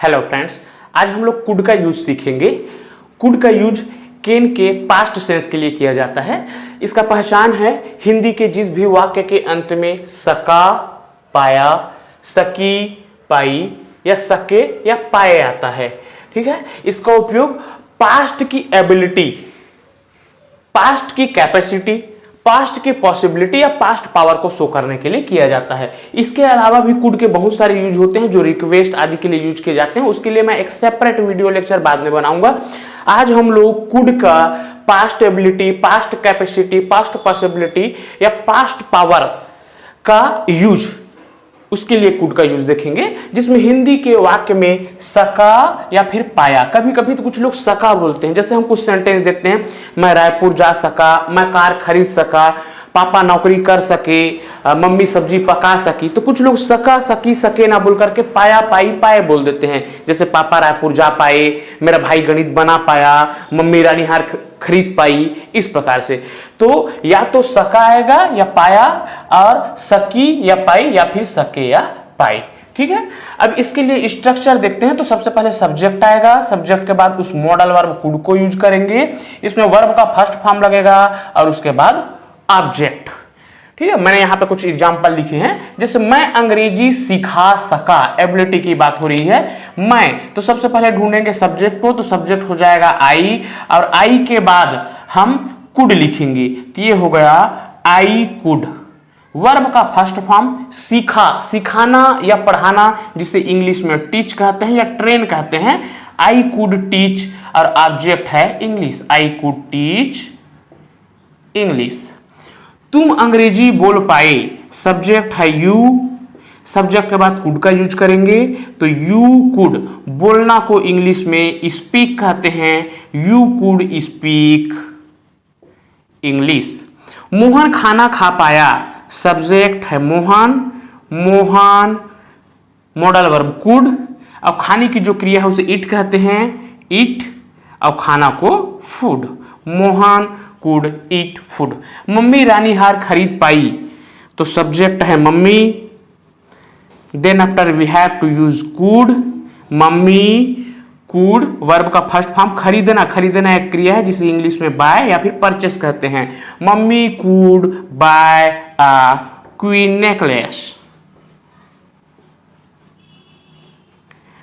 Hello friends, आज हम लोग कुड का यूज सीखेंगे। कुड का यूज कैन के पास्ट सेंस के लिए किया जाता है। इसका पहचान है हिंदी के जिस भी वाक्य के अंत में सका, पाया, सकी, पाई या सके या पाए आता है। ठीक है, इसका उपयोग पास्ट की एबिलिटी, पास्ट की कैपेसिटी, पास्ट की पॉसिबिलिटी या पास्ट पावर को शो करने के लिए किया जाता है। इसके अलावा भी कुड के बहुत सारे यूज होते हैं जो रिक्वेस्ट आदि के लिए यूज किए जाते हैं। उसके लिए मैं एक सेपरेट वीडियो लेक्चर बाद में बनाऊंगा। आज हम लोग कुड का past ability, past capacity, past possibility या पास्ट पावर का यूज, उसके लिए कुड का यूज देखेंगे, जिसमें हिंदी के वाक्य में सका या फिर पाया, कभी कभी तो कुछ लोग सका बोलते हैं। जैसे हम कुछ सेंटेंस देखते हैं, मैं रायपुर जा सका, मैं कार खरीद सका, पापा नौकरी कर सके, मम्मी सब्जी पका सकी। तो कुछ लोग सका, सकी, सके ना बोल करके पाया, पाई, पाए बोल देते हैं। जैसे पापा रायपुर जा पाए, मेरा भाई गणित बना पाया, मम्मी रानी हार खरीद पाई, इस प्रकार से। तो या तो सका आएगा या पाया, और सकी या पाई या फिर सके या पाई। ठीक है, अब इसके लिए स्ट्रक्चर देखते हैं। तो सबसे पहले सब्जेक्ट आएगा, सब्जेक्ट के बाद उस मॉडल वर्ब कुड को यूज करेंगे। इसमें वर्ब का फर्स्ट फॉर्म लगेगा और उसके बाद ऑब्जेक्ट। ठीक है, मैंने यहां पे कुछ एग्जांपल लिखे हैं। जैसे मैं अंग्रेजी सिखा सका, एबिलिटी की बात हो रही है। मैं, तो सबसे पहले ढूंढेंगे सब्जेक्ट को, तो सब्जेक्ट हो जाएगा आई, और आई के बाद हम कुड लिखेंगे, तो ये हो गया आई कुड। वर्ब का फर्स्ट फॉर्म सीखा, सिखाना या पढ़ाना, जिसे इंग्लिश में टीच कहते हैं या ट्रेन कहते हैं। आई कुड टीच, और ऑब्जेक्ट है English, I could teach English. तुम अंग्रेजी बोल पाए, सब्जेक्ट है यू, सब्जेक्ट के बाद कुड का यूज करेंगे, तो यू कुड, बोलना को इंग्लिश में स्पीक कहते हैं, you could speak English. Mohan खाना खा पाया, सब्जेक्ट है Mohan, Mohan modal verb could, और खाने की जो क्रिया है उसे ईट कहते हैं, ईट, और खाना को food, Mohan could eat food. Mummy रानी हार खरीद पाई, तो सब्जेक्ट है mummy, then after we have to use could, mummy could, verb का फर्स्ट फॉर्म खरीदना, खरीदना एक क्रिया है जिसे इंग्लिश में बाय या फिर परचेस कहते हैं। Mummy could buy a queen necklace,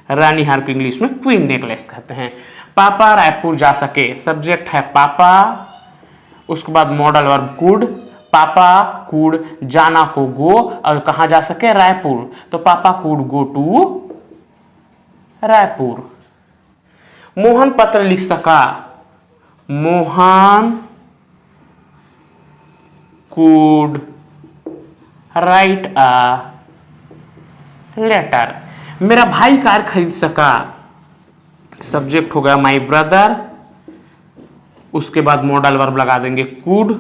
रानी हार को इंग्लिश में क्वीन नेकलेस कहते हैं। पापा रायपुर जा सके, सब्जेक्ट है पापा, उसके बाद मॉडल वर्ब कुड, पापा कुड, जाना को गो, और कहां जा सके, रायपुर, तो papa could go to Raipur. Mohan पत्र लिख सका, Mohan could write a letter. मेरा भाई कार खरीद सका, सब्जेक्ट हो गया माई ब्रदर, उसके बाद मॉडल वर्ब लगा देंगे कुड।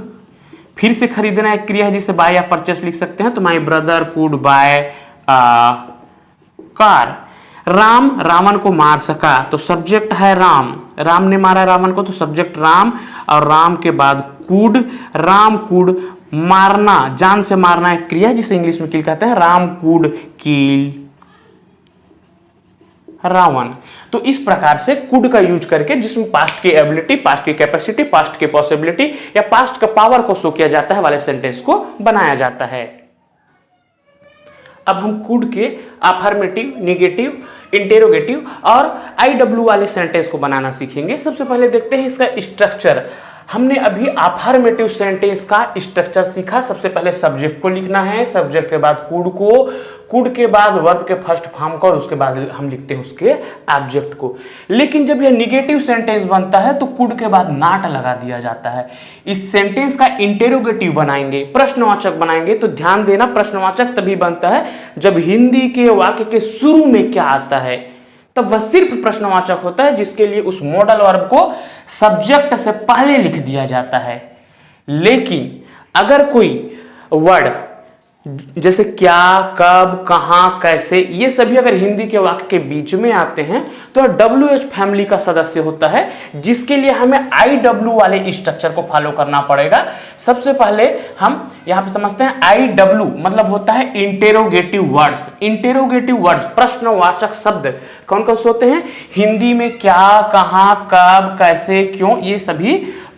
फिर से खरीदना एक क्रिया है जिसे बाय या परचेस लिख सकते हैं, तो my brother could buy car. Ram Ravan को मार सका, तो सब्जेक्ट है राम, राम ने मारा रावण को, तो सब्जेक्ट राम, और राम के बाद कुड, राम कुड मारना, जान से मारना एक क्रिया जिसे इंग्लिश में किल कहते हैं, राम कुड किल रावण। तो इस प्रकार से कुड का यूज करके, जिसमें पास्ट की एबिलिटी, पास्ट की कैपेसिटी, पास्ट की पॉसिबिलिटी या पास्ट का पावर को शो किया जाता है वाले सेंटेंस को बनाया जाता है। अब हम कुड के अफर्मेटिव, नेगेटिव, इंटेरोगेटिव और आईडब्ल्यू वाले सेंटेंस को बनाना सीखेंगे। सबसे पहले देखते हैं इसका स्ट्रक्चर। हमने अभी अफर्मेटिव सेंटेंस का स्ट्रक्चर सीखा। सबसे पहले सब्जेक्ट को लिखना है, सब्जेक्ट के बाद कुड को, कुड के बाद वर्ब के फर्स्ट फॉर्म को, और उसके बाद हम लिखते हैं उसके ऑब्जेक्ट को। लेकिन जब यह निगेटिव सेंटेंस बनता है तो कुड के बाद नॉट लगा दिया जाता है। इस सेंटेंस का इंटेरोगेटिव बनाएंगे, प्रश्नवाचक बनाएंगे, तो ध्यान देना, प्रश्नवाचक तभी बनता है जब हिंदी के वाक्य के शुरू में क्या आता है, तब वह सिर्फ प्रश्नवाचक होता है, जिसके लिए उस मॉडल वर्ब को सब्जेक्ट से पहले लिख दिया जाता है। लेकिन अगर कोई वर्ड जैसे क्या, कब, कहां, कैसे, ये सभी अगर हिंदी के वाक्य के बीच में आते हैं तो WH फैमिली का सदस्य होता है, जिसके लिए हमें IW वाले स्ट्रक्चर को फॉलो करना पड़ेगा। सबसे पहले हम यहां पे समझते हैं IW मतलब होता है इंटेरोगेटिव वर्ड्स। इंटेरोगेटिव वर्ड्स प्रश्नवाचक शब्द कौन कौन से होते हैं? हिंदी में क्या, कहां, कब, कैसे, क्यों, ये सभी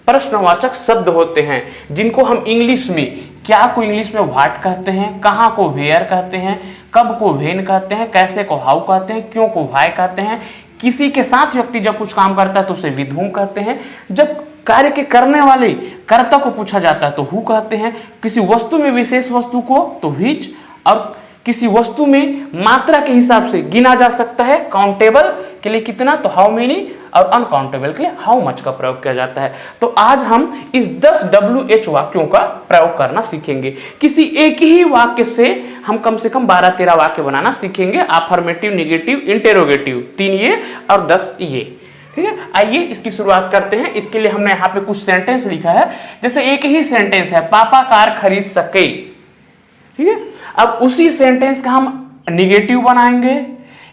प्रश्नवाचक शब्द होते हैं, जिनको हम इंग्लिश में क्या को इंग्लिश में व्हाट कहते हैं, कहां को वेयर कहते हैं, कब को व्हेन कहते हैं, कैसे को हाउ कहते हैं, क्यों को व्हाई कहते हैं। किसी के साथ व्यक्ति जब कुछ काम करता है तो उसे विद हुम कहते हैं। जब कार्य के करने वाले कर्ता को पूछा जाता है तो हु कहते हैं। किसी वस्तु में विशेष वस्तु को तो व्हिच, और किसी वस्तु में मात्रा के हिसाब से गिना जा सकता है, काउंटेबल के लिए कितना तो हाउ मेनी, और अनकाउंटेबल के लिए हाउ मच का प्रयोग किया जाता है। तो आज हम इस 10 WH वाक्यों का प्रयोग करना सीखेंगे। किसी एक ही वाक्य से हम कम से कम 12-13 वाक्य बनाना सीखेंगे। अफर्मेटिव, नेगेटिव, इंटेरोगेटिव, 3 ये और 10 ये। ठीक है, आइए इसकी शुरुआत करते हैं। इसके लिए हमने यहाँ पे कुछ सेंटेंस लिखा है। जैसे एक ही सेंटेंस है, पापा कार खरीद सके। ठीक है, अब उसी सेंटेंस का हम निगेटिव बनाएंगे,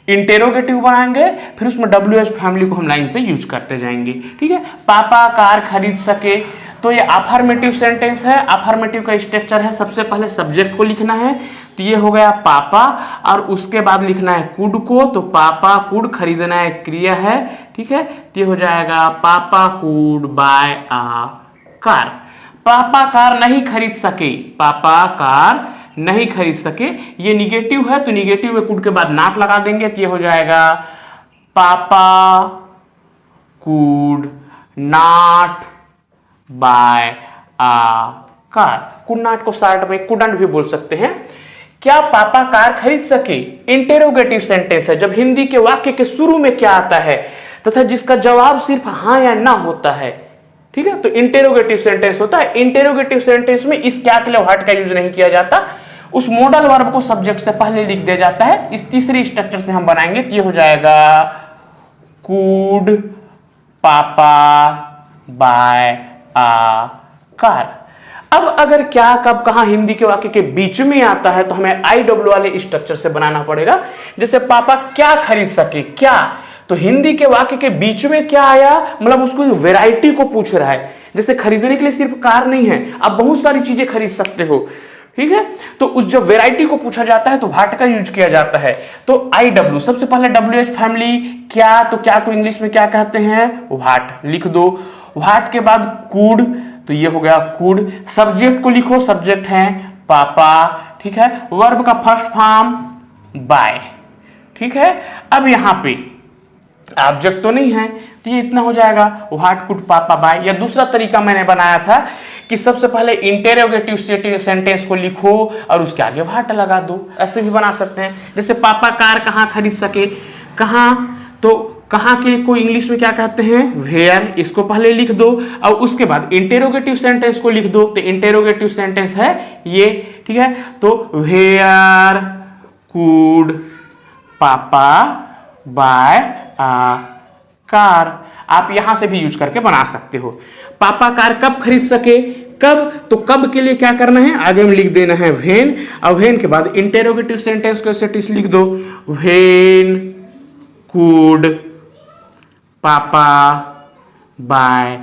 इंटेरोगेटिव बनाएंगे, फिर उसमें WH फैमिली को हम लाइन से यूज करते जाएंगे। ठीक है, पापा कार खरीद सके, तो ये अफर्मेटिव सेंटेंस है। अफर्मेटिव का स्ट्रक्चर है, सबसे पहले सब्जेक्ट को लिखना है, तो ये हो गया पापा, और उसके बाद लिखना है कुड को, तो पापा कुड, खरीदना है क्रिया है। ठीक है, तो ये हो जाएगा papa could buy a car. पापा कार नहीं खरीद सके, पापा कार नहीं खरीद सके, ये निगेटिव है, तो निगेटिव में कुड के बाद नॉट लगा देंगे, तो ये हो जाएगा papa could not buy a car. Could not को शॉर्ट में कुडंट भी बोल सकते हैं। क्या पापा कार खरीद सके? इंटेरोगेटिव सेंटेंस है, जब हिंदी के वाक्य के शुरू में क्या आता है तथा जिसका जवाब सिर्फ हाँ या ना होता है। ठीक है, तो इंटेरोगेटिव सेंटेंस होता है। इंटेरोगेटिव सेंटेंस में इस क्या के लिए व्हाट का यूज नहीं किया जाता, उस मॉडल वर्ब को सब्जेक्ट से पहले लिख दिया जाता है। इस तीसरी स्ट्रक्चर से हम बनाएंगे, तो ये हो जाएगा कुड पापा बाय अ कार। अब अगर क्या, कब, कहां हिंदी के वाक्य के बीच में आता है तो हमें IW वाले स्ट्रक्चर से बनाना पड़ेगा। जैसे पापा क्या खरीद सके, क्या, तो हिंदी के वाक्य के बीच में क्या आया, मतलब उसको वैरायटी को पूछ रहा है। जैसे खरीदने के लिए सिर्फ कार नहीं है, आप बहुत सारी चीजें खरीद सकते हो। ठीक है, तो उस जब वैरायटी को पूछा जाता है तो व्हाट का यूज किया जाता है। तो IW, सबसे पहले WH फैमिली क्या, तो क्या को इंग्लिश में क्या कहते हैं, व्हाट लिख दो। व्हाट के बाद कुड, तो ये हो गया कुड। सब्जेक्ट को लिखो, सब्जेक्ट है पापा। ठीक है, वर्ब का फर्स्ट फॉर्म बाय। ठीक है, अब यहां पे ऑब्जेक्ट तो नहीं है, तो ये इतना हो जाएगा व्हाट कुड पापा बाय। या दूसरा तरीका मैंने बनाया था कि सबसे पहले इंटेरोगेटिव सेंटेंस को लिखो और उसके आगे व्हाट लगा दो, ऐसे भी बना सकते हैं। जैसे पापा कार कहां खरीद सके, कहां, तो कहां के को इंग्लिश में क्या कहते हैं, वेयर, इसको पहले लिख दो और उसके बाद इंटेरोगेटिव सेंटेंस को लिख दो। तो इंटेरोगेटिव सेंटेंस है ये। ठीक है, तो वेयर कुड पापा बाय कार, आप यहां से भी यूज करके बना सकते हो। पापा कार कब खरीद सके, कब, तो कब के लिए क्या करना है, आगे में लिख देना है व्हेन, और व्हेन के बाद इंटेरोगेटिव सेंटेंस को सेटिस लिख दो, व्हेन कुड पापा बाय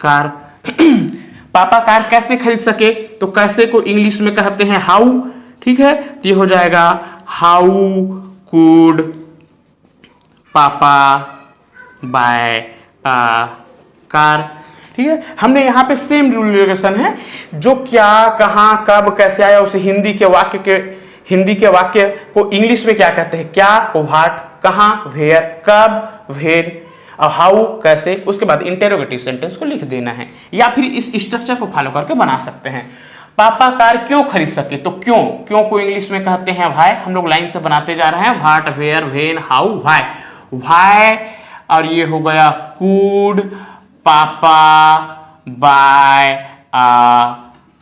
कार। पापा कार कैसे खरीद सके, तो कैसे को इंग्लिश में कहते हैं हाउ। ठीक है, तो ये हो जाएगा हाउ कुड पापा बाय कार। ठीक है, हमने यहां पे सेम रूल है, जो क्या, कहां, कब, कैसे आया उसे हिंदी के वाक्य को इंग्लिश में क्या कहते हैं, क्या को व्हाट, कहां वेयर, कब व्हेन, और हाउ कैसे, उसके बाद इंटेरोगेटिव सेंटेंस को लिख देना है। या फिर इस स्ट्रक्चर को फॉलो करके बना सकते हैं। पापा कार क्यों खरीद सके, तो क्यों, क्यों को इंग्लिश में कहते हैं व्हाई। हम लोग लाइन से बनाते जा रहे हैं, what, where, when, how, why. Why, और ये हो गया कुड पापा बाय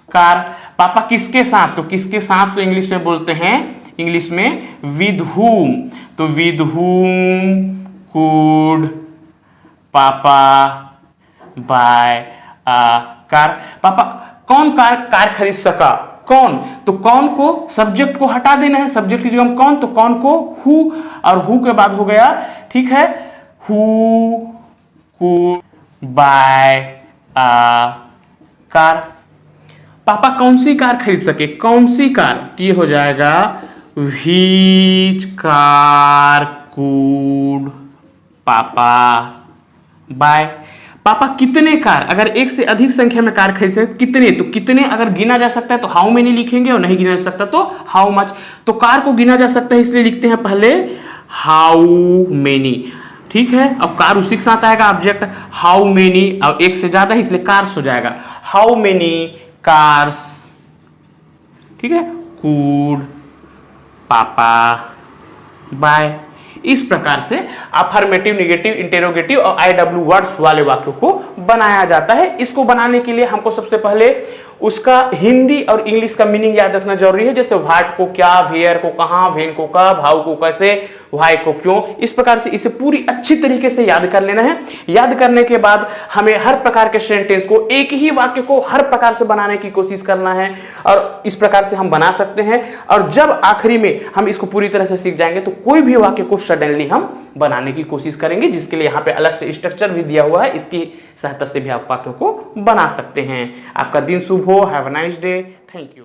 कार। पापा किसके साथ, तो किसके साथ, तो इंग्लिश में बोलते हैं, इंग्लिश में विद हुम, तो विद हुम कुड पापा बाय कार। पापा कौन कार खरीद सका, कौन, तो कौन को सब्जेक्ट को हटा देना है, सब्जेक्ट की जगह कौन, तो कौन को हु, और हु के बाद हो गया, ठीक है, who could buy a car. पापा कौन सी कार खरीद सके, कौन सी कार, तो ये हो जाएगा व्हिच कार कुड पापा बाय। पापा कितने कार, अगर एक से अधिक संख्या में कार खरीद सकते, कितने, तो कितने अगर गिना जा सकता है तो हाउ मेनी लिखेंगे, और नहीं गिना जा सकता तो हाउ मच। तो कार को गिना जा सकता है इसलिए लिखते हैं पहले हाउ मेनी, ठीक है। अब कार उसी के साथ आएगा ऑब्जेक्ट, हाउ मेनी, और एक से ज्यादा है इसलिए कार्स हो जाएगा, हाउ मेनी कार्स, ठीक है, कुड पापा बाय। इस प्रकार से अफर्मेटिव, नेगेटिव, इंटेरोगेटिव और IW वर्ड्स वाले वाक्यों को बनाया जाता है। इसको बनाने के लिए हमको सबसे पहले उसका हिंदी और इंग्लिश का मीनिंग याद रखना जरूरी है, जैसे व्हाट को क्या, वेयर को कहां, व्हेन को कब, हाउ को कैसे, व्हाई को क्यों। इस प्रकार से इसे पूरी अच्छी तरीके से याद कर लेना है। याद करने के बाद हमें हर प्रकार के सेंटेंस को, एक ही वाक्य को हर प्रकार से बनाने की कोशिश करना है, और इस प्रकार से हम बना सकते हैं। और जब आखिरी में हम इसको पूरी तरह से सीख जाएंगे तो कोई भी वाक्य को सडनली हम बनाने की कोशिश करेंगे, जिसके लिए यहाँ पे अलग से स्ट्रक्चर भी दिया हुआ है, इसकी सहायता से भी आप वाक्यों को बना सकते हैं। आपका दिन शुभ हो, have a nice day, thank you.